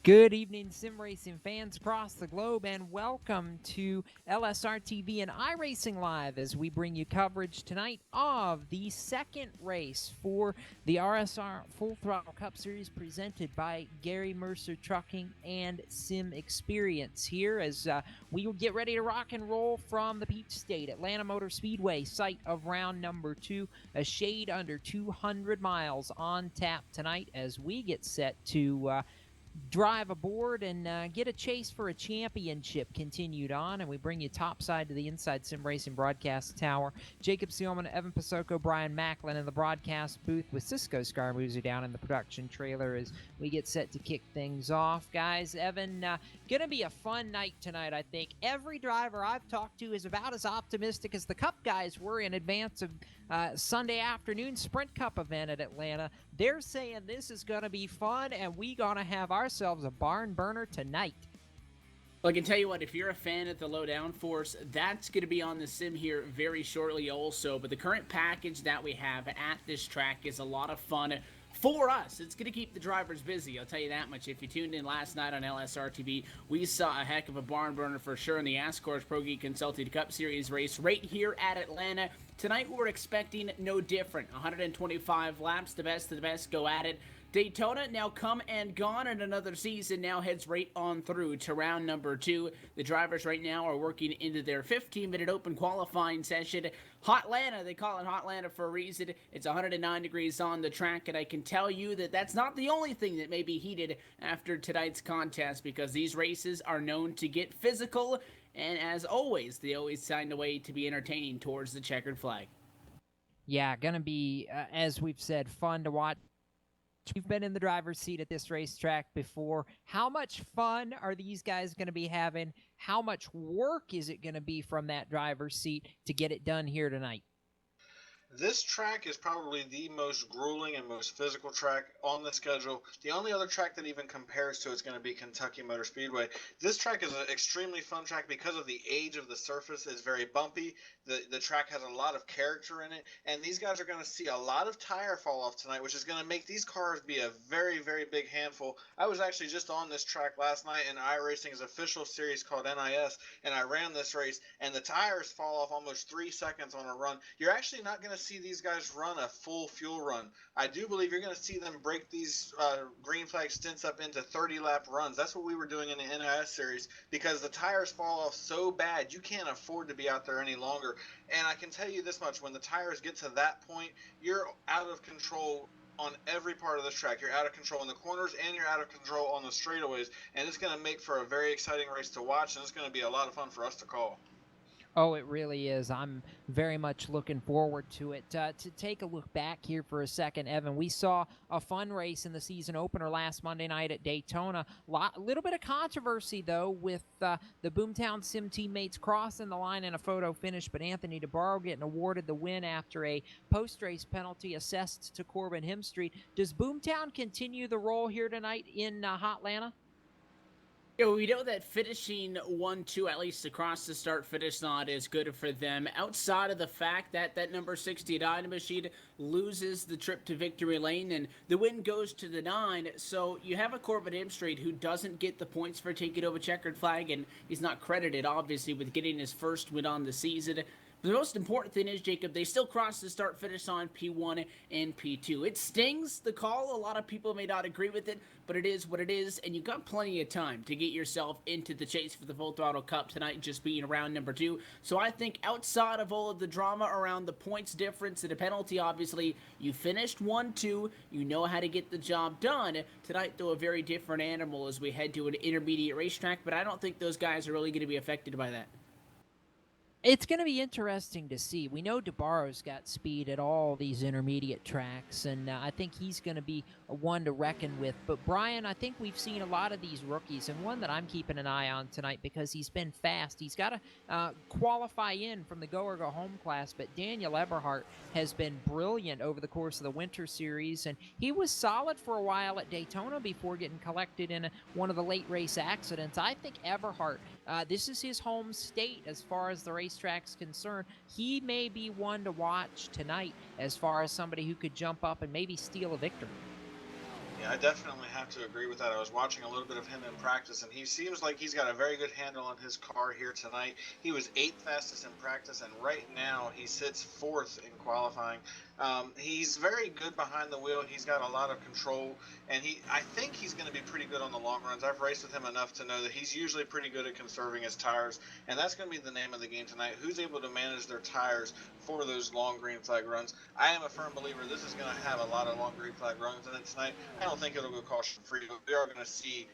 Good evening, sim racing fans across the globe, and welcome to LSRTV and iRacing Live as we bring you coverage tonight of the second race for the RSR Full Throttle Cup Series presented by Gary Mercer Trucking and Sim Experience here as we will get ready to rock and roll from the Peach State, Atlanta Motor Speedway, site of round number 2, a shade under 200 miles on tap tonight as we get set to drive aboard and get a chase for a championship continued on, and we bring you topside to the Inside Sim Racing broadcast tower. Jacob Seelman, Evan Pasoko, Brian Macklin in the broadcast booth with Cisco Scarmuzzi down in the production trailer as we get set to kick things off. Guys, Evan, gonna be a fun night tonight, I think. Every driver I've talked to is about as optimistic as the Cup guys were in advance of Sunday afternoon Sprint Cup event at Atlanta. They're saying this is gonna be fun, and we gonna have ourselves a barn burner tonight. Well, I can tell you what, if you're a fan of the Low Downforce, that's going to be on the sim here very shortly also. But the current package that we have at this track is a lot of fun for us. It's going to keep the drivers busy, I'll tell you that much. If you tuned in last night on LSRTV, we saw a heck of a barn burner for sure in the Ascors Pro Geek Consulting Cup Series race right here at Atlanta. Tonight we're expecting no different. 125 laps, the best of the best go at it. Daytona, now come and gone, and another season now heads right on through to round number 2. The drivers right now are working into their 15-minute open qualifying session. Hotlanta, they call it Hotlanta for a reason. It's 109 degrees on the track, and I can tell you that that's not the only thing that may be heated after tonight's contest, because these races are known to get physical, and as always, they always find a way to be entertaining towards the checkered flag. Yeah, gonna be, as we've said, fun to watch. You've been in the driver's seat at this racetrack before. How much fun are these guys going to be having? How much work is it going to be from that driver's seat to get it done here tonight? This track is probably the most grueling and most physical track on the schedule. The only other track that even compares to it's going to be Kentucky Motor Speedway. This track is an extremely fun track because of the age of the surface. It's very bumpy. The track has a lot of character in it, and these guys are going to see a lot of tire fall off tonight, which is going to make these cars be a very, very big handful. I was actually just on this track last night in iRacing's official series called NIS, and I ran this race, and the tires fall off almost 3 seconds on a run. You're actually not going to see these guys run a full fuel run. I do believe you're going to see them break these green flag stints up into 30-lap runs. That's what we were doing in the NIS series because the tires fall off so bad you can't afford to be out there any longer. And I can tell you this much, when the tires get to that point, you're out of control on every part of this track. You're out of control in the corners and you're out of control on the straightaways, and it's going to make for a very exciting race to watch, and it's going to be a lot of fun for us to call. Oh, it really is. I'm very much looking forward to it. To take a look back here for a second, Evan, we saw a fun race in the season opener last Monday night at Daytona. A little bit of controversy, though, with the Boomtown Sim teammates crossing the line in a photo finish, but Anthony DeBarro getting awarded the win after a post-race penalty assessed to Corbin Hemstreet. Does Boomtown continue the role here tonight in Hotlanta? Yeah, we know that finishing 1-2, at least across the start-finish line, is good for them. Outside of the fact that that number 60 Dynamachine loses the trip to victory lane and the win goes to the 9, so you have a Corbin Hemstreet who doesn't get the points for taking over checkered flag, and he's not credited, obviously, with getting his first win on the season. The most important thing is, Jacob, they still cross the start-finish on P1 and P2. It stings, the call. A lot of people may not agree with it, but it is what it is, and you've got plenty of time to get yourself into the chase for the Full Throttle Cup tonight, just being round number 2. So I think outside of all of the drama around the points difference and the penalty, obviously, you finished 1-2. You know how to get the job done. Tonight, though, a very different animal as we head to an intermediate racetrack, but I don't think those guys are really going to be affected by that. It's going to be interesting to see. We know DeBarro's got speed at all these intermediate tracks, and I think he's going to be one to reckon with. But Brian, I think we've seen a lot of these rookies, and one that I'm keeping an eye on tonight because he's been fast. He's got to qualify in from the go-or-go-home class, but Daniel Eberhardt has been brilliant over the course of the Winter Series, and he was solid for a while at Daytona before getting collected in one of the late race accidents. I think Eberhardt, this is his home state as far as the racetrack's concerned. He may be one to watch tonight as far as somebody who could jump up and maybe steal a victory. Yeah, I definitely have to agree with that. I was watching a little bit of him in practice, and he seems like he's got a very good handle on his car here tonight. He was eighth fastest in practice, and right now he sits fourth in qualifying. He's very good behind the wheel. He's got a lot of control, and I think he's going to be pretty good on the long runs. I've raced with him enough to know that he's usually pretty good at conserving his tires, and that's going to be the name of the game tonight. Who's able to manage their tires for those long green flag runs? I am a firm believer this is going to have a lot of long green flag runs in it tonight. I don't think it'll go caution free, but we are going to see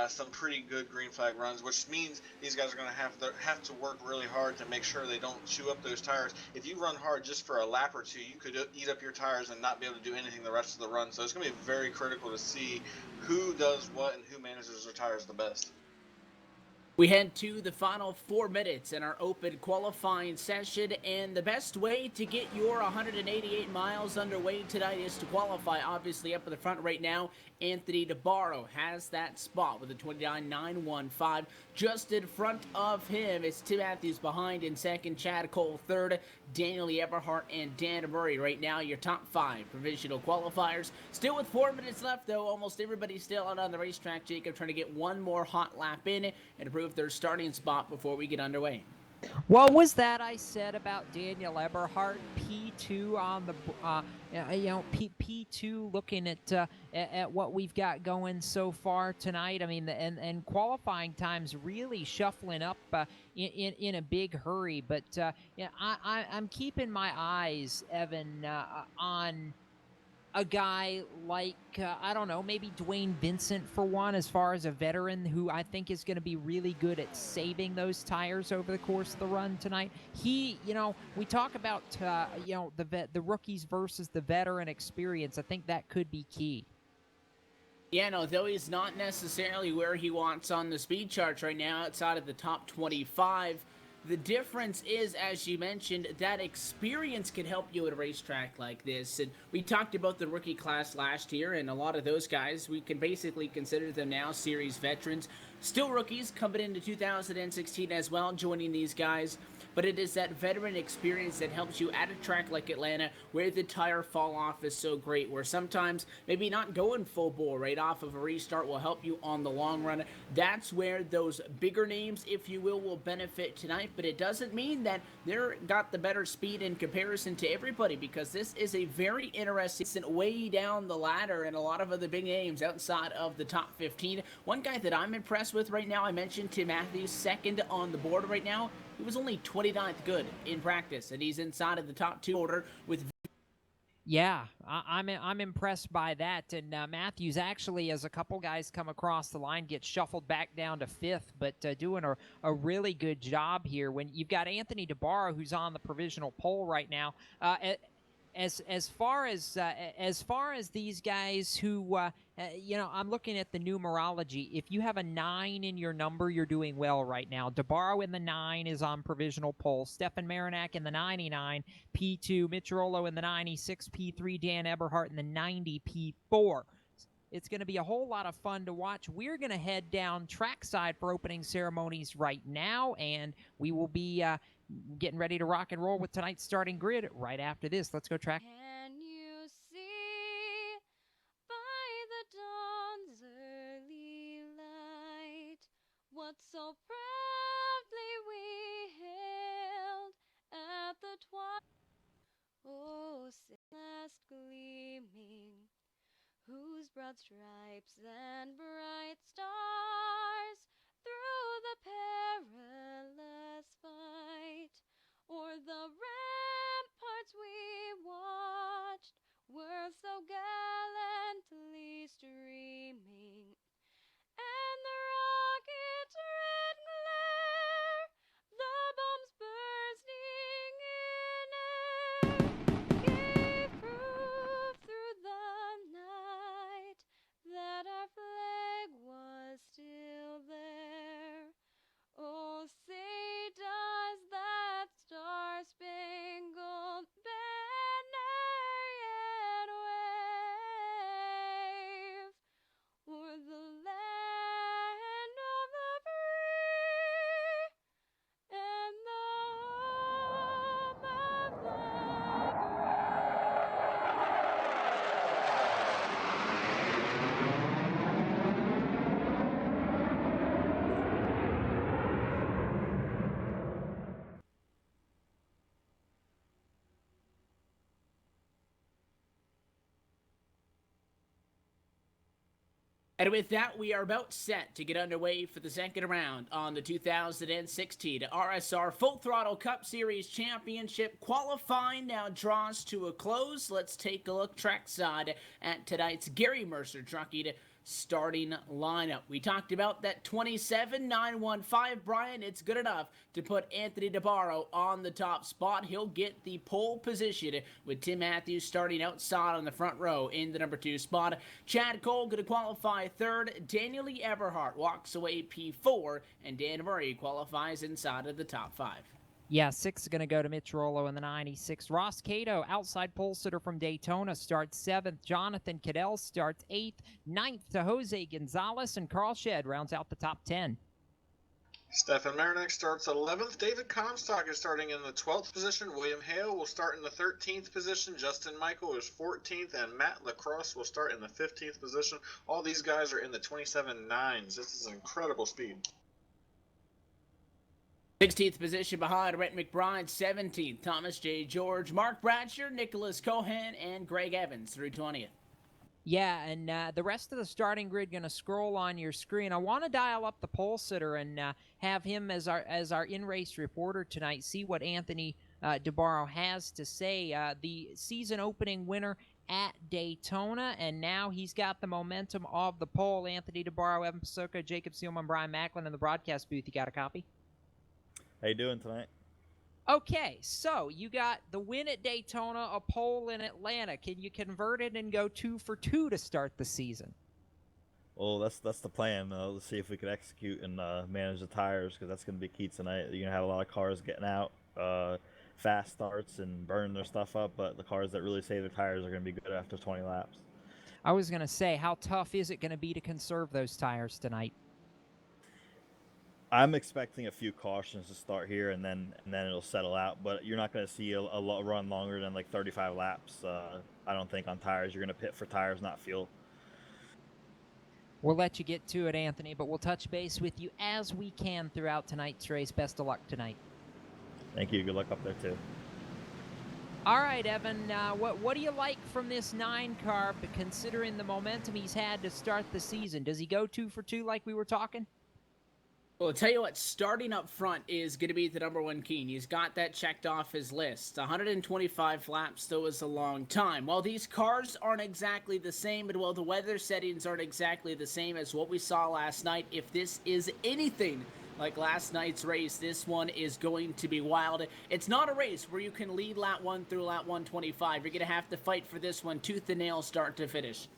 some pretty good green flag runs, which means these guys are going to have to work really hard to make sure they don't chew up those tires. If you run hard just for a lap or two, you could eat up your tires and not be able to do anything the rest of the run. So it's going to be very critical to see who does what and who manages their tires the best. We head to the final 4 minutes in our open qualifying session, and the best way to get your 188 miles underway tonight is to qualify. Obviously, up in the front right now, Anthony DeBarro has that spot with a 29.915. Just in front of him is Tim Matthews behind in second, Chad Cole third, Daniel Eberhardt and Dan Murray. Right now, your top 5 provisional qualifiers. Still with 4 minutes left, though, almost everybody's still out on the racetrack. Jacob trying to get one more hot lap in and improve their starting spot before we get underway. What was that I said about Daniel Eberhardt? P2 on the, P2 looking at what we've got going so far tonight. I mean, and qualifying times really shuffling up in a big hurry. But I'm keeping my eyes, Evan, on a guy like, I don't know, maybe Dwayne Vincent for one, as far as a veteran who I think is going to be really good at saving those tires over the course of the run tonight. He, we talk about, the rookies versus the veteran experience. I think that could be key. Yeah, no, though he's not necessarily where he wants on the speed charts right now, outside of the top 25, the difference is, as you mentioned, that experience can help you at a racetrack like this. And we talked about the rookie class last year, and a lot of those guys, we can basically consider them now series veterans. Still rookies coming into 2016 as well, joining these guys. But it is that veteran experience that helps you at a track like Atlanta, where the tire fall off is so great, where sometimes maybe not going full bore right off of a restart will help you on the long run. That's where those bigger names, if you will benefit tonight, but it doesn't mean that they're got the better speed in comparison to everybody, because this is a very interesting way down the ladder, and a lot of other big names outside of the top 15. One guy that I'm impressed with right now, I mentioned Tim Matthews, second on the board right now. He was only 29th good in practice, and he's inside of the top 2 order with. Yeah, I'm impressed by that. And Matthews actually, as a couple guys come across the line, gets shuffled back down to 5th, but doing a really good job here. When you've got Anthony DeBarro, who's on the provisional pole right now. As far as these guys who, I'm looking at the numerology. If you have a 9 in your number, you're doing well right now. DeBarro in the 9 is on provisional pole. Stefan Marinak in the 99, P2. Mitch Rollo in the 96, P3. Dan Eberhardt in the 90, P4. It's going to be a whole lot of fun to watch. We're going to head down trackside for opening ceremonies right now, and we will be getting ready to rock and roll with tonight's starting grid right after this. Let's go track. Can you see by the dawn's early light what so proudly we hailed at the twilight? Oh, last gleaming, whose broad stripes and bright stars through the perilous fight o'er the ramparts we watched were so gallantly streaming, and the rocket's red glare, the bombs bursting in air, gave proof through the night that our flag was still And with that, we are about set to get underway for the second round on the 2016 RSR Full Throttle Cup Series Championship. Qualifying now draws to a close. Let's take a look trackside at tonight's Gary Mercer Trucking starting lineup. We talked about that 27.915, Brian. It's good enough to put Anthony DeBarro on the top spot. He'll get the pole position with Tim Matthews starting outside on the front row in the number 2 spot. Chad Cole going to qualify third. Daniel Lee Everhart walks away P4, and Dan Murray qualifies inside of the top 5. Yeah, 6 is going to go to Mitch Rollo in the 96. Ross Cato, outside pole sitter from Daytona, starts 7th. Jonathan Cadell starts 8th. 9th to Jose Gonzalez, and Carl Shedd rounds out the top 10. Stefan Marinak starts 11th. David Comstock is starting in the 12th position. William Hale will start in the 13th position. Justin Michael is 14th, and Matt Lacrosse will start in the 15th position. All these guys are in the 27.9s. This is incredible speed. 16th position behind Rhett McBride, 17th, Thomas J. George, Mark Bradsher, Nicholas Cohan, and Greg Evans through 20th. Yeah, and the rest of the starting grid going to scroll on your screen. I want to dial up the pole sitter and have him as our in-race reporter tonight, see what Anthony DeBarro has to say. The season opening winner at Daytona, and now he's got the momentum of the pole. Anthony DeBarro, Evan Pasoko, Jacob Seelman, Brian Macklin in the broadcast booth. You got a copy? How you doing tonight? Okay, so you got the win at Daytona, a pole in Atlanta. Can you convert it and go 2 for 2 to start the season? Well, that's the plan. Let's see if we can execute and manage the tires, because that's going to be key tonight. You're going to have a lot of cars getting out, fast starts and burning their stuff up, but the cars that really save their tires are going to be good after 20 laps. I was going to say, how tough is it going to be to conserve those tires tonight? I'm expecting a few cautions to start here, and then it'll settle out. But you're not going to see a run longer than like 35 laps. I don't think on tires. You're going to pit for tires, not fuel. We'll let you get to it, Anthony, but we'll touch base with you as we can throughout tonight's race. Best of luck tonight. Thank you. Good luck up there too. All right, Evan. What do you like from this 9 car, but considering the momentum he's had to start the season? Does he go 2 for 2 like we were talking? Well, I'll tell you what, starting up front is going to be the number 1 Keen. He's got that checked off his list. 125 laps, though, is a long time. While these cars aren't exactly the same, and while the weather settings aren't exactly the same as what we saw last night, if this is anything like last night's race, this one is going to be wild. It's not a race where you can lead lap 1 through lap 125. You're going to have to fight for this one tooth and nail, start to finish.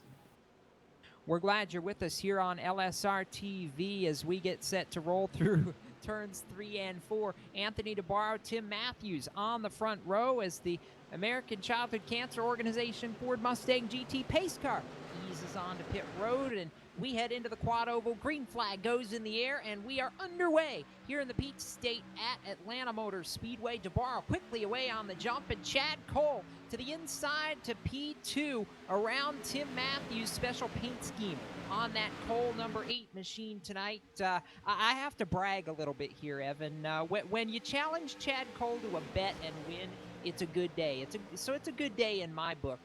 We're glad you're with us here on LSRTV as we get set to roll through turns 3 and 4. Anthony DeBarro, Tim Matthews on the front row as the American Childhood Cancer Organization Ford Mustang GT pace car eases onto pit road, and we head into the quad oval. Green flag goes in the air, and we are underway here in the Peach State at Atlanta Motor Speedway. DeBarro quickly away on the jump, and Chad Cole to the inside to P2 around Tim Matthews' special paint scheme on that Cole number 8 machine tonight. I have to brag a little bit here, Evan. When you challenge Chad Cole to a bet and win, it's a good day. It's a good day in my book.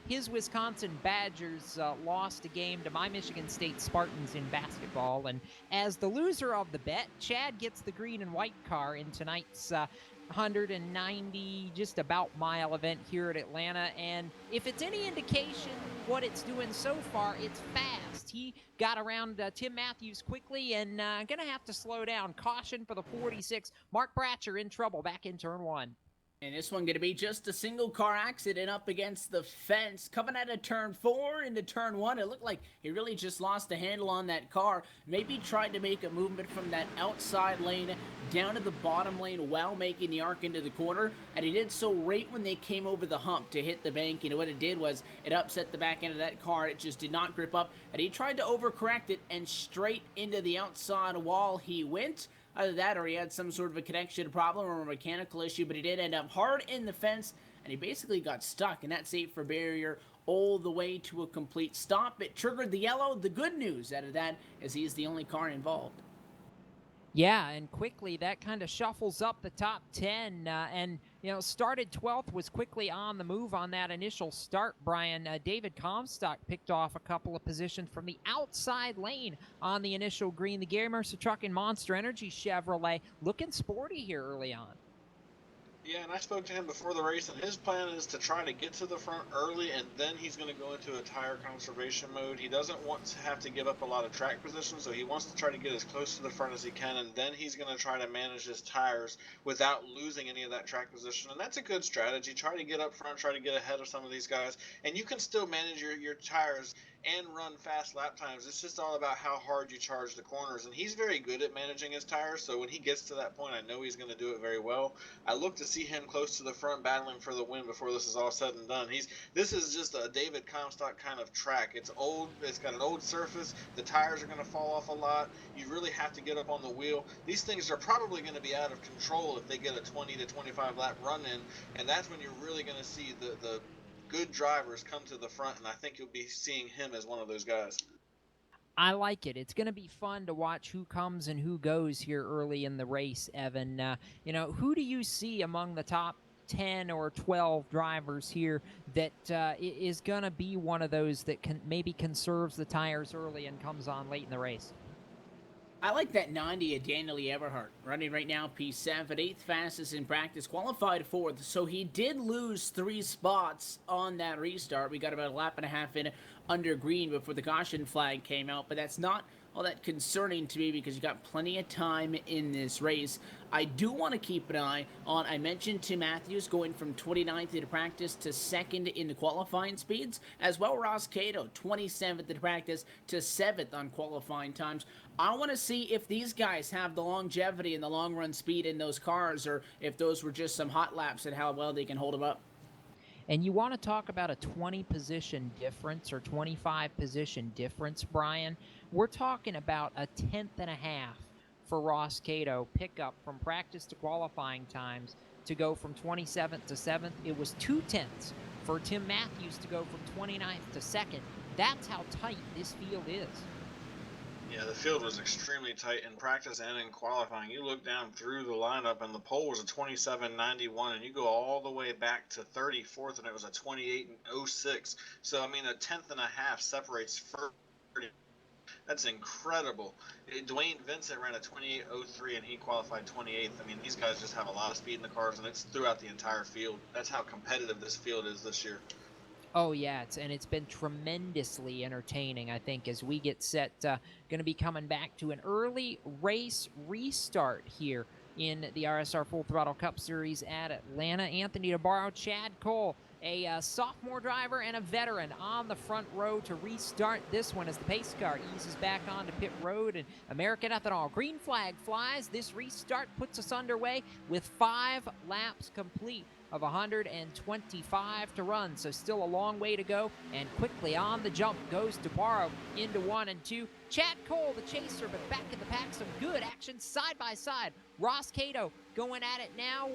His Wisconsin Badgers lost a game to my Michigan State Spartans in basketball, and as the loser of the bet, Chad gets the green and white car in tonight's 190 just about mile event here at Atlanta. And if it's any indication what it's doing so far, it's fast. He got around Tim Matthews quickly and gonna have to slow down. Caution for the 46. Mark Bratcher in trouble back in turn 1. And this one going to be just a single car accident up against the fence. Coming out of turn 4 into turn 1, it looked like he really just lost the handle on that car. Maybe tried to make a movement from that outside lane down to the bottom lane while making the arc into the corner. And he did so right when they came over the hump to hit the bank. You know, what it did was it upset the back end of that car. It just did not grip up. And he tried to overcorrect it, and straight into the outside wall he went. Either that or he had some sort of a connection problem or a mechanical issue, but he did end up hard in the fence, and he basically got stuck in that safer barrier all the way to a complete stop. It triggered the yellow. The good news out of that is he's the only car involved. Yeah, and quickly that kind of shuffles up the top 10 and, started 12th, was quickly on the move on that initial start, Brian. David Comstock picked off a couple of positions from the outside lane on the initial green. The Gary Mercer Truck and Monster Energy Chevrolet looking sporty here early on. Yeah, and I spoke to him before the race, and his plan is to try to get to the front early, and then he's going to go into a tire conservation mode. He doesn't want to have to give up a lot of track position, so he wants to try to get as close to the front as he can, and then he's going to try to manage his tires without losing any of that track position. And that's a good strategy. Try to get up front, try to get ahead of some of these guys, and you can still manage your tires and run fast lap times. It's just all about how hard you charge the corners, and he's very good at managing his tires, so when he gets to that point, I know he's going to do it very well. I look to see him close to the front battling for the win before this is all said and done. This is just a David Comstock kind of track. It's old, it's got an old surface, the tires are going to fall off a lot, you really have to get up on the wheel. These things are probably going to be out of control if they get a 20 to 25 lap run in, and that's when you're really going to see the good drivers come to the front, and I think you'll be seeing him as one of those guys. I like it. It's going to be fun to watch who comes and who goes here early in the race, Evan. Who do you see among the top 10 or 12 drivers here that is going to be one of those that maybe conserves the tires early and comes on late in the race? I like that 90 of Daniel Eberhardt, running right now P7, 8th fastest in practice, qualified 4th, so he did lose 3 spots on that restart. We got about a lap and a half in under green before the caution flag came out, but that's not all that concerning to me because you got plenty of time in this race. I do want to keep an eye on, I mentioned Tim Matthews going from 29th in practice to 2nd in the qualifying speeds, as well Ross Cato, 27th in practice to 7th on qualifying times. I want to see if these guys have the longevity and the long run speed in those cars, or if those were just some hot laps and how well they can hold them up. And you want to talk about a 20 position difference or 25 position difference, Brian? We're talking about a 10th and a half for Ross Cato pickup from practice to qualifying times to go from 27th to 7th. It was 2/10 for Tim Matthews to go from 29th to 2nd. That's how tight this field is. Yeah, the field was extremely tight in practice and in qualifying. You look down through the lineup, and the pole was a 27.91, and you go all the way back to 34th, and it was a 28.06. So, I mean, a tenth and a half separates first. That's incredible. Dwayne Vincent ran a 28.03, and he qualified 28th. I mean, these guys just have a lot of speed in the cars, and it's throughout the entire field. That's how competitive this field is this year. Oh, yeah, it's been tremendously entertaining, I think, as we get set, going to be coming back to an early race restart here in the RSR Full Throttle Cup Series at Atlanta. Anthony DeBarro, Chad Cole, a sophomore driver and a veteran on the front row to restart this one as the pace car eases back onto pit road and American Ethanol. Green flag flies. This restart puts us underway with 5 laps complete of 125 to run, so still a long way to go, and quickly on the jump goes DeBarro into 1 and 2. Chad Cole, the chaser, but back in the pack, some good action side by side. Ross Cato going at it now.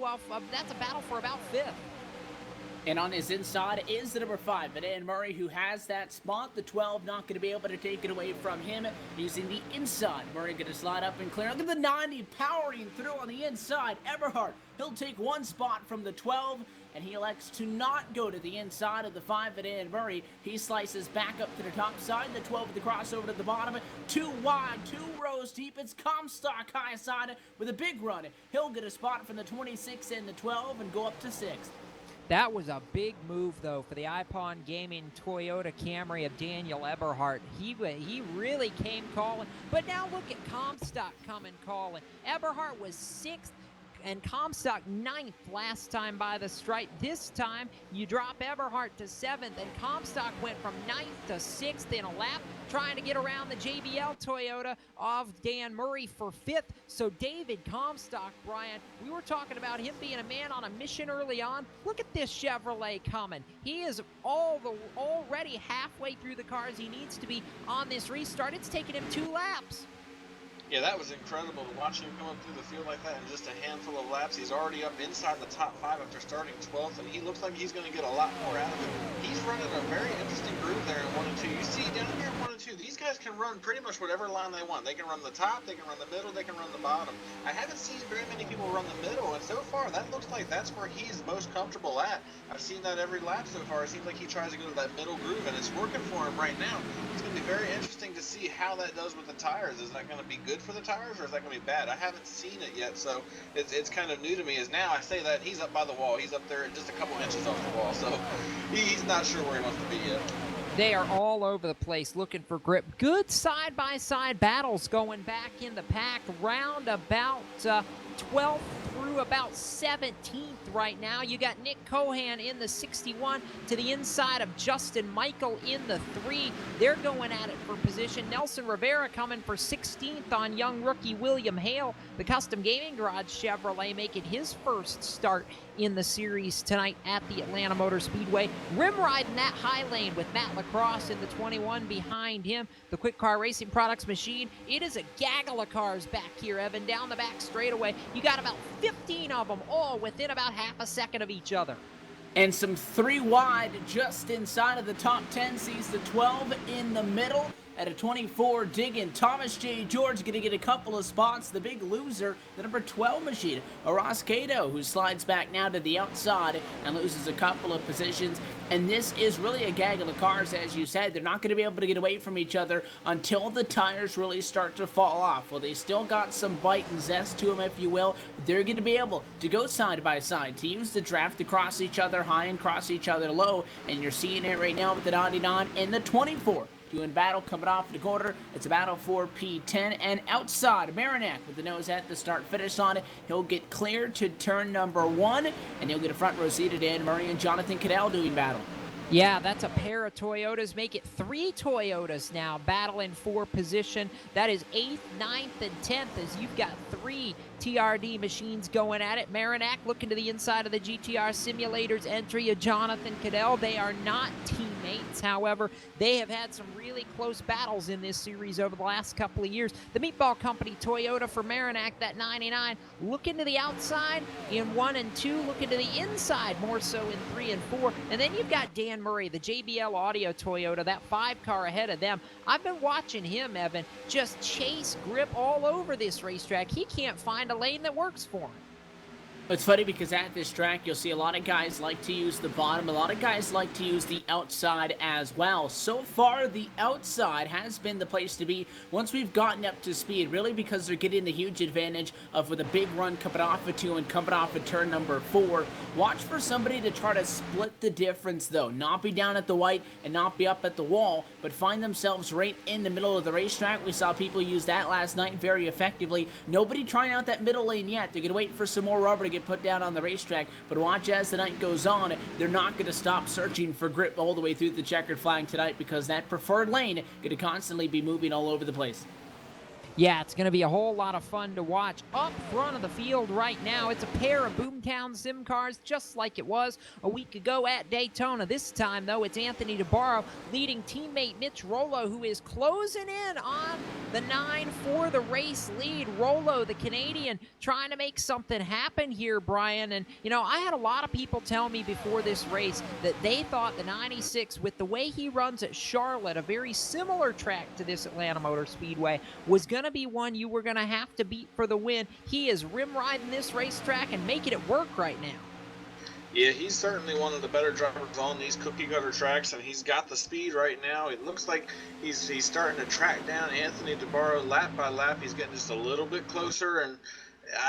That's a battle for about 5th. And on his inside is the number 5, Dan Murray, who has that spot. The 12 not going to be able to take it away from him using the inside. Murray going to slide up and clear. Look at the 90 powering through on the inside. Eberhardt, he'll take 1 spot from the 12, and he elects to not go to the inside of the 5 at Dan Murray. He slices back up to the top side. The 12 with the crossover to the bottom. 2 wide, 2 rows deep. It's Comstock high side with a big run. He'll get a spot from the 26 and the 12 and go up to 6th. That was a big move, though, for the Ippon Gaming Toyota Camry of Daniel Eberhardt. He really came calling. But now look at Comstock coming calling. Eberhardt was 6th and Comstock 9th last time by the stripe. This time, you drop Eberhardt to 7th, and Comstock went from 9th to 6th in a lap, trying to get around the JBL Toyota of Dan Murray for 5th. So David Comstock, Brian, we were talking about him being a man on a mission early on. Look at this Chevrolet coming. He is already halfway through the cars he needs to be on this restart. It's taken him 2 laps. Yeah, that was incredible to watch him come up through the field like that in just a handful of laps. He's already up inside the top 5 after starting 12th, and he looks like he's going to get a lot more out of it. He's running a very interesting groove there in 1 and 2. You see down here in 1 and 2, these guys can run pretty much whatever line they want. They can run the top, they can run the middle, they can run the bottom. I haven't seen very many people run the middle, and so far that looks like that's where he's most comfortable at. I've seen that every lap so far. It seems like he tries to go to that middle groove, and it's working for him right now. It's going to be very interesting to see how that does with the tires. Is that going to be good for the tires, or is that going to be bad? I haven't seen it yet, so it's kind of new to me. As now I say that he's up by the wall. He's up there just a couple inches off the wall, so he's not sure where he wants to be yet. They are all over the place looking for grip. Good side-by-side battles going back in the pack. Round about 12th through about 17th right now. You got Nick Cohan in the 61 to the inside of Justin Michael in the 3. They're going at it for position. Nelson Rivera coming for 16th on young rookie William Hale. The Custom Gaming Garage Chevrolet making his first start in the series tonight at the Atlanta Motor Speedway. Rim riding that high lane with Matt Lacrosse in the 21 behind him. The Quick Car Racing Products machine, it is a gaggle of cars back here, Evan, down the back straightaway. You got about 15 of them, all within about half a second of each other. And some 3 wide just inside of the top 10 sees the 12 in the middle. At a 24, digging. Thomas J. George going to get a couple of spots. The big loser, the number 12 machine, Ross Cato, who slides back now to the outside and loses a couple of positions. And this is really a gaggle of cars, as you said. They're not going to be able to get away from each other until the tires really start to fall off. Well, they still got some bite and zest to them, if you will. They're going to be able to go side by side, to use the draft to cross each other high and cross each other low. And you're seeing it right now with the 99 and the 24. Doing battle coming off the quarter. It's a battle for P10, and outside Marinak with the nose at the start finish on it. He'll get clear to turn number 1, and he'll get a front row seat to Dan Murray and Jonathan Cadell doing battle. Yeah, that's a pair of Toyotas. Make it 3 Toyotas now battling for position. That is 8th, 9th, and 10th as you've got 3 TRD machines going at it. Marinak looking to the inside of the GTR Simulators entry of Jonathan Cadell. They are not teammates. However, they have had some really close battles in this series over the last couple of years. The Meatball Company Toyota for Marinak, that 99, looking to the outside in 1 and 2, looking to the inside more so in 3 and 4. And then you've got Dan Murray, the JBL Audio Toyota, that 5 car ahead of them. I've been watching him, Evan, just chase grip all over this racetrack. He can't find a lane that works for him. It's funny because at this track, you'll see a lot of guys like to use the bottom. A lot of guys like to use the outside as well. So far, the outside has been the place to be once we've gotten up to speed, really because they're getting the huge advantage of with a big run coming off of 2 and coming off of turn number 4. Watch for somebody to try to split the difference, though. Not be down at the white and not be up at the wall, but find themselves right in the middle of the racetrack. We saw people use that last night very effectively. Nobody trying out that middle lane yet. They're going to wait for some more rubber to get put down on the racetrack, but watch as the night goes on. They're not going to stop searching for grip all the way through the checkered flag tonight because that preferred lane going to constantly be moving all over the place. Yeah, it's going to be a whole lot of fun to watch. Up front of the field right now, it's a pair of Boomtown Sim cars, just like it was a week ago at Daytona. This time, though, it's Anthony DeBarro leading teammate Mitch Rollo, who is closing in on the 9 for the race lead. Rollo, the Canadian, trying to make something happen here, Brian. And, you know, I had a lot of people tell me before this race that they thought the 96, with the way he runs at Charlotte, a very similar track to this Atlanta Motor Speedway, was going to be one you were going to have to beat for the win. He is rim riding this racetrack and making it work right now. Yeah, he's certainly one of the better drivers on these cookie cutter tracks, and he's got the speed right now. It looks like he's starting to track down Anthony DeBarro lap by lap. He's getting just a little bit closer, and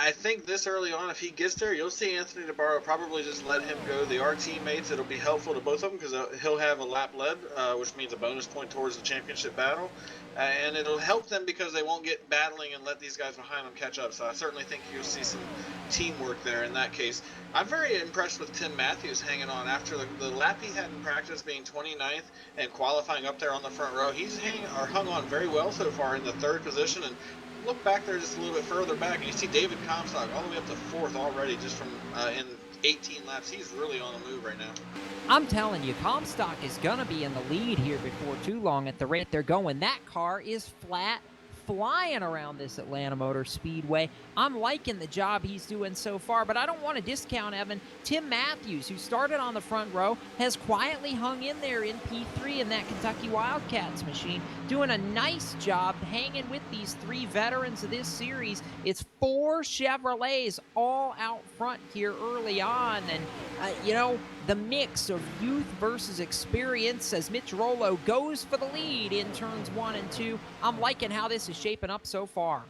I think this early on, if he gets there, you'll see Anthony DeBarro probably just let him go. The R teammates, it'll be helpful to both of them because he'll have a lap led, which means a bonus point towards the championship battle. And it'll help them because they won't get battling and let these guys behind them catch up. So I certainly think you'll see some teamwork there in that case. I'm very impressed with Tim Matthews hanging on after the lap he had in practice, being 29th and qualifying up there on the front row. He's hung on very well so far in the 3rd position. And look back there just a little bit further back, and you see David Comstock all the way up to 4th already just from in 18 laps. He's really on the move right now. I'm telling you, Comstock is going to be in the lead here before too long at the rate they're going. That car is flat flying around this Atlanta Motor Speedway. I'm liking the job he's doing so far, but I don't want to discount, Evan. Tim Matthews, who started on the front row, has quietly hung in there in P3 in that Kentucky Wildcats machine, doing a nice job hanging with these 3 veterans of this series. It's 4 Chevrolets all out front here early on, and you know, the mix of youth versus experience as Mitch Rollo goes for the lead in turns 1 and 2. I'm liking how this is shaping up so far.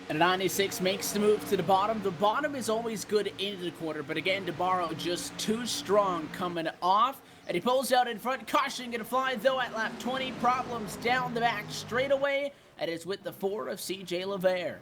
And 96 makes the move to the bottom. The bottom is always good into the corner, but again, DeBarro just too strong coming off. And he pulls out in front. Caution going to fly, though, at lap 20. Problems down the back straight away. And it's with the 4 of CJ LeVere.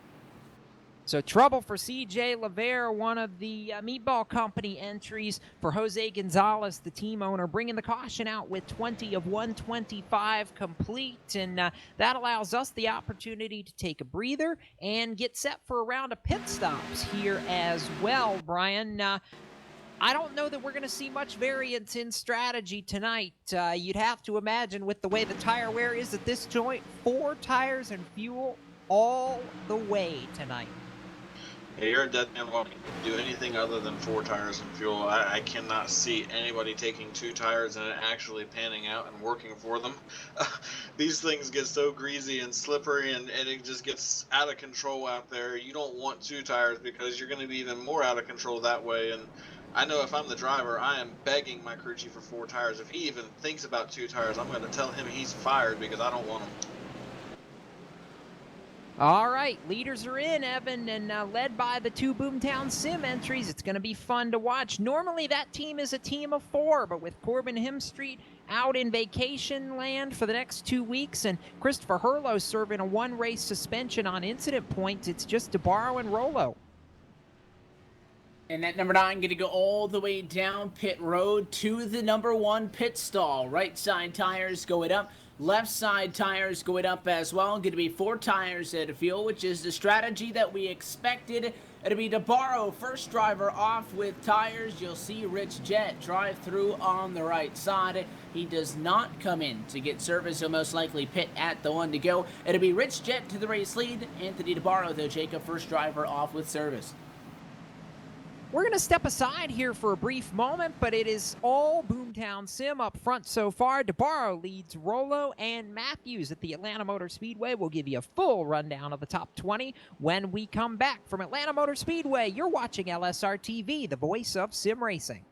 So trouble for CJ LeVere, one of the Meatball Company entries for Jose Gonzalez, the team owner, bringing the caution out with 20 of 125 complete. And that allows us the opportunity to take a breather and get set for a round of pit stops here as well, Brian. I don't know that we're going to see much variance in strategy tonight. You'd have to imagine with the way the tire wear is at this joint, 4 tires and fuel all the way tonight. Yeah, you're a dead man walking. Do anything other than 4 tires and fuel. I cannot see anybody taking 2 tires and it actually panning out and working for them. These things get so greasy and slippery, and it just gets out of control out there. You don't want 2 tires because you're going to be even more out of control that way. And I know if I'm the driver, I am begging my crew chief for 4 tires. If he even thinks about 2 tires, I'm going to tell him he's fired because I don't want him. All right, leaders are in, Evan, and led by the 2 Boomtown Sim entries. It's going to be fun to watch. Normally, that team is a team of 4, but with Corbin Hemstreet out in vacation land for the next 2 weeks and Christopher Hurlow serving a 1-race suspension on incident points, it's just DeBarro and Rollo. And that number 9 going to go all the way down pit road to the number 1 pit stall. Right side tires going up. Left side tires going up as well. Going to be 4 tires at a fuel, which is the strategy that we expected. It'll be DeBarro, first driver off with tires. You'll see Rich Jett drive through on the right side. He does not come in to get service. He'll most likely pit at the 1 to go. It'll be Rich Jett to the race lead. Anthony DeBarro, though, Jacob, first driver off with service. We're going to step aside here for a brief moment, but it is all Boomtown Sim up front so far. DeBarro leads Rollo and Matthews at the Atlanta Motor Speedway. We'll give you a full rundown of the top 20 when we come back from Atlanta Motor Speedway. You're watching LSRTV, the voice of sim racing.